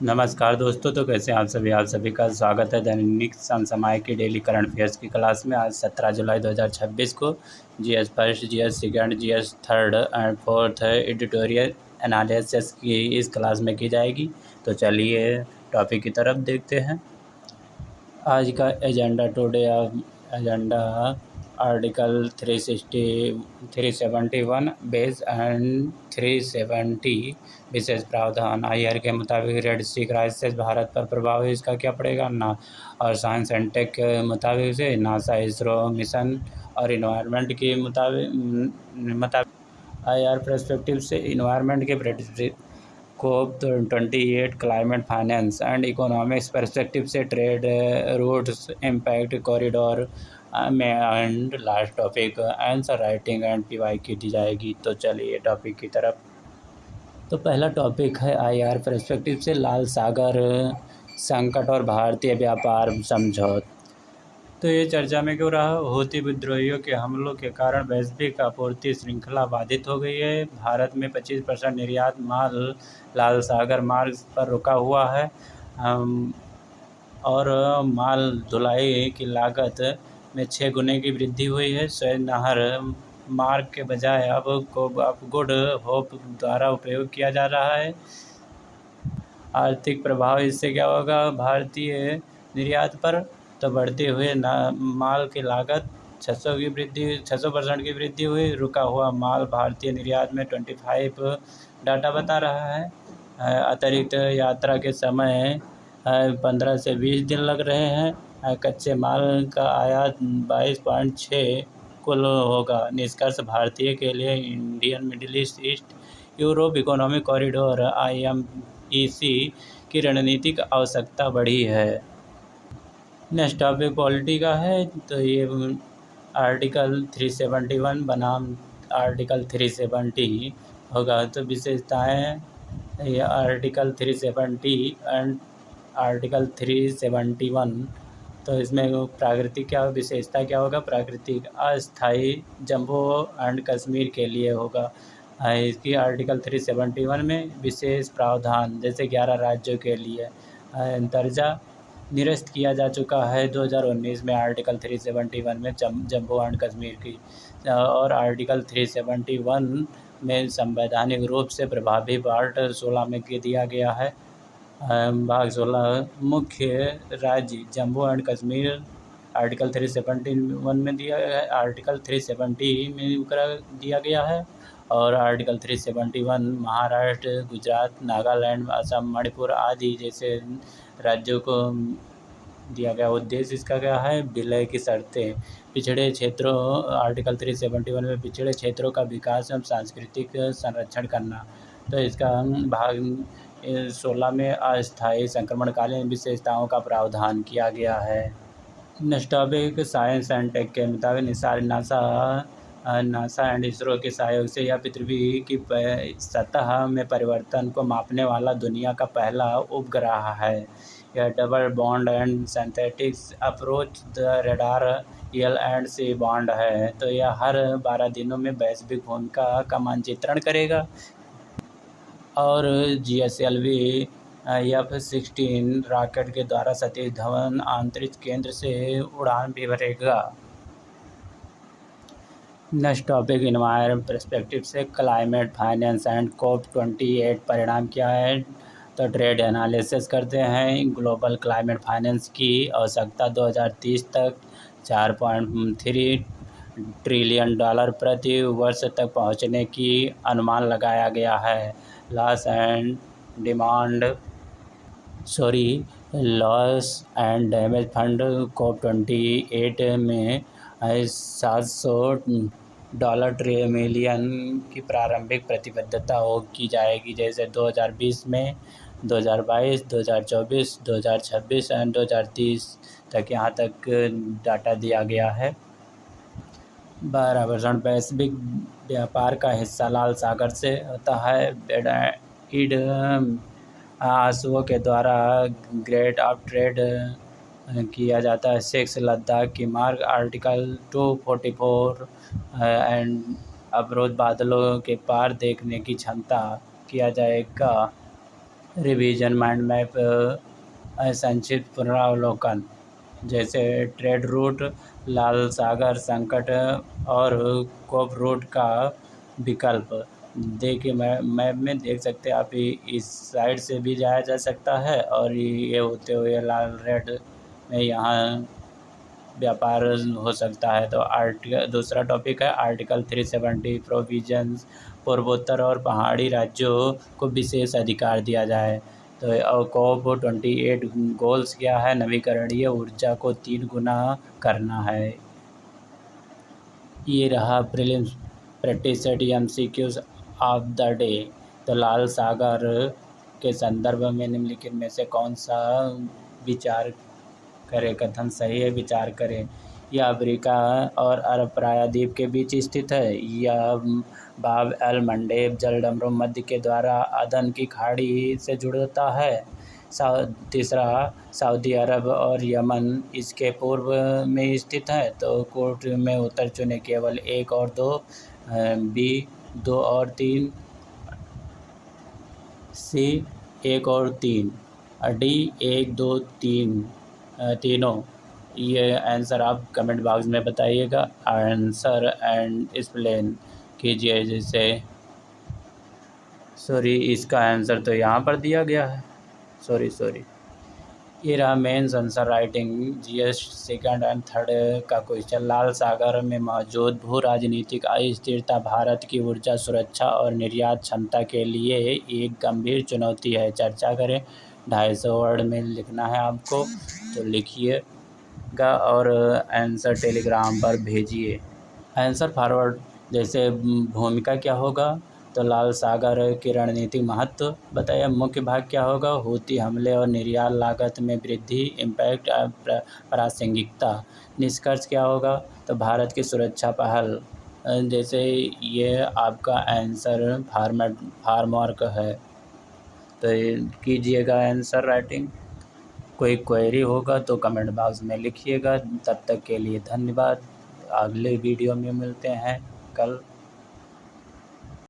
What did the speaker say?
नमस्कार दोस्तों। तो कैसे हैं आप सभी का स्वागत है दैनिक समसामयिक की डेली करंट अफेयर्स की क्लास में। आज 17 जुलाई 2026 को GS first, GS second, GS third and fourth editorial analysis की इस क्लास में की जाएगी। तो चलिए टॉपिक की तरफ देखते हैं। आज का agenda agenda article 371 base and 370 विशेष प्रावधान। आईआर के मुताबिक रेड सी क्राइसिस भारत पर प्रभाव इसका क्या पड़ेगा ना। और साइंस एंड टेक के मुताबिक से नासा, इसरो मिशन और इन्वायरमेंट के मुताबिक आईआर पर्सपेक्टिव से इन्वायरमेंट के COP 28 climate finance and economics perspective से ट्रेड रूट्स इम्पैक्ट कॉरिडोर में and last topic answer writing and PY की दी जाएगी। तो चलिए टॉपिक की तरफ। तो पहला टॉपिक है आईआर पर्सपेक्टिव से लाल सागर संकट और भारतीय व्यापार समझौता। तो ये चर्चा में क्यों रहा? हूथी विद्रोहियों के हमलों के कारण वैश्विक आपूर्ति श्रृंखला बाधित हो गई है। भारत में 25% निर्यात माल लाल सागर मार्ग पर रुका हुआ है और माल ढुलाई की लागत में 6 गुने की वृद्धि हुई है। सुएज नहर मार्ग के बजाय अब गुड होप द्वारा उपयोग किया जा रहा है। आर्थिक प्रभाव इससे क्या होगा भारतीय निर्यात पर? तो बढ़ते हुए माल की लागत 600% की वृद्धि हुई। रुका हुआ माल भारतीय निर्यात में 25 डाटा बता रहा है। अतिरिक्त यात्रा के समय 15 से 20 दिन लग रहे हैं। कच्चे माल का आयात 22.6 कुल होगा। निष्कर्ष भारतीय के लिए Indian middle east Europe economic corridor IMEC की रणनीतिक आवश्यकता बढ़ी है। नेक्स्ट टॉपिक पॉलिटी का है। तो ये आर्टिकल 371 बनाम आर्टिकल 370 होगा। तो विशेषताएं ये आर्टिकल 370 एंड आर्टिकल 371। तो इसमें प्राकृतिक क्या विशेषता क्या होगा? प्राकृतिक अस्थायी जम्मू एंड कश्मीर के लिए होगा। इसकी आर्टिकल 371 में विशेष प्रावधान जैसे 11 राज्यों के लिए दर्जा निरस्त किया जा चुका है 2019 में आर्टिकल 371 में जम्मू एंड कश्मीर की। और आर्टिकल 371 में संवैधानिक रूप से प्रभावी पार्ट 16 में दिया गया है। भाग 16 मुख्य राज्य जम्मू एंड कश्मीर आर्टिकल 371 में दिया गया है। आर्टिकल 370 में दिया गया है। और आर्टिकल 371 महाराष्ट्र, गुजरात, नागालैंड, असम, मणिपुर आदि जैसे राज्यों को दिया गया। उद्देश्य इसका क्या है? विलय की शर्तें पिछड़े क्षेत्रों आर्टिकल 371 में पिछड़े क्षेत्रों का विकास एवं सांस्कृतिक संरक्षण करना। तो इसका भाग 16 में अस्थायी संक्रमणकालीन विशेषताओं का प्रावधान किया गया है। Next topic science and tech के मुताबिक नासा एंड इसरो के सहयोग से यह पृथ्वी की सतह में परिवर्तन को मापने वाला दुनिया का पहला उपग्रह है। यह double bond and synthetics approach the radar L&C bond है। तो यह हर 12 दिनों में वैश्विक भूमिका का मानचित्रण करेगा। और GSLV F-16 रॉकेट के द्वारा सतीश धवन अंतरिक्ष केंद्र से उड़ान भी भरेगा। नेक्स्ट टॉपिक इन्वायरमेंट पर्सपेक्टिव से क्लाइमेट फाइनेंस एंड COP 28 परिणाम क्या है? तो ट्रेड एनालिसिस करते हैं। ग्लोबल क्लाइमेट फाइनेंस की आवश्यकता 2030 तक $4.3 ट्रिलियन प्रति वर्ष तक पहुंचने की अनुमान लगाया गया है। Loss and damage fund COP 28 में $700 ट्रिलियन की प्रारंभिक प्रतिबद्धता की जाएगी। जैसे 2020 में 2022, 2024, 2026 एंड 2030 तक यहाँ तक डाटा दिया गया है। 12% वैश्विक व्यापार का हिस्सा लाल सागर से होता है। ईड आंसुओं के द्वारा ग्रेड ऑफ ट्रेड किया जाता है। 6 लद्दाख की मार्ग आर्टिकल 244 एंड अवरोध बादलों के पार देखने की क्षमता किया जाएगा। रिवीजन माइंड मैप संक्षिप्त पुनरावलोकन, जैसे ट्रेड रूट, लाल सागर संकट और कोप रूट का विकल्प। देखिए मैप में देख सकते हैं आप, इस साइड से भी जाया जा सकता है और ये होते हुए लाल रेड में यहाँ व्यापार हो सकता है। तो दूसरा टॉपिक है आर्टिकल 370 प्रोविजंस, पूर्वोत्तर और पहाड़ी राज्यों को विशेष अधिकार दिया जाए। तो COP 28 गोल्स क्या है? नवीकरणीय ऊर्जा को 3 गुना करना है। ये रहा prelims practice set MCQs of the day. तो लाल सागर के संदर्भ में निम्नलिखित में से कौन सा विचार करें? कथन सही है, विचार करें। यह अफ्रीका और अरब प्रायद्वीप के बीच स्थित है। यह बाब एल मंडेब जलडमरू मध्य के द्वारा अदन की खाड़ी से जुड़ता है। तीसरा, सऊदी अरब और यमन इसके पूर्व में स्थित है। तो कोर्ट में उत्तर चुने, केवल 1 और 2, बी 2 और 3, सी 1 और 3, डी 1 2 3 तीनों। ये आंसर आप कमेंट बॉक्स में बताइएगा। आंसर एंड एक्सप्लेन कीजिए। जैसे सॉरी, इसका आंसर तो यहाँ पर दिया गया है। सॉरी। ये रहा mains answer writing GS second and third का क्वेश्चन। लाल सागर में मौजूद भू राजनीतिक अस्थिरता भारत की ऊर्जा सुरक्षा और निर्यात क्षमता के लिए एक गंभीर चुनौती है। चर्चा करें। 250 वर्ड में लिखना है आपको, तो लिखिएगा और आंसर टेलीग्राम पर भेजिए। आंसर फॉरवर्ड, जैसे भूमिका क्या होगा? तो लाल सागर की रणनीतिक महत्व बताया। मुख्य भाग क्या होगा? हूती हमले और निर्यात लागत में वृद्धि, इम्पैक्ट प्रासंगिकता। निष्कर्ष क्या होगा? तो भारत की सुरक्षा पहल। जैसे ये आपका आंसर फार्मवर्क है, तो कीजिएगा आंसर राइटिंग। कोई क्वेरी होगा तो कमेंट बॉक्स में लिखिएगा। तब तक के लिए धन्यवाद। अगले वीडियो में मिलते हैं कल।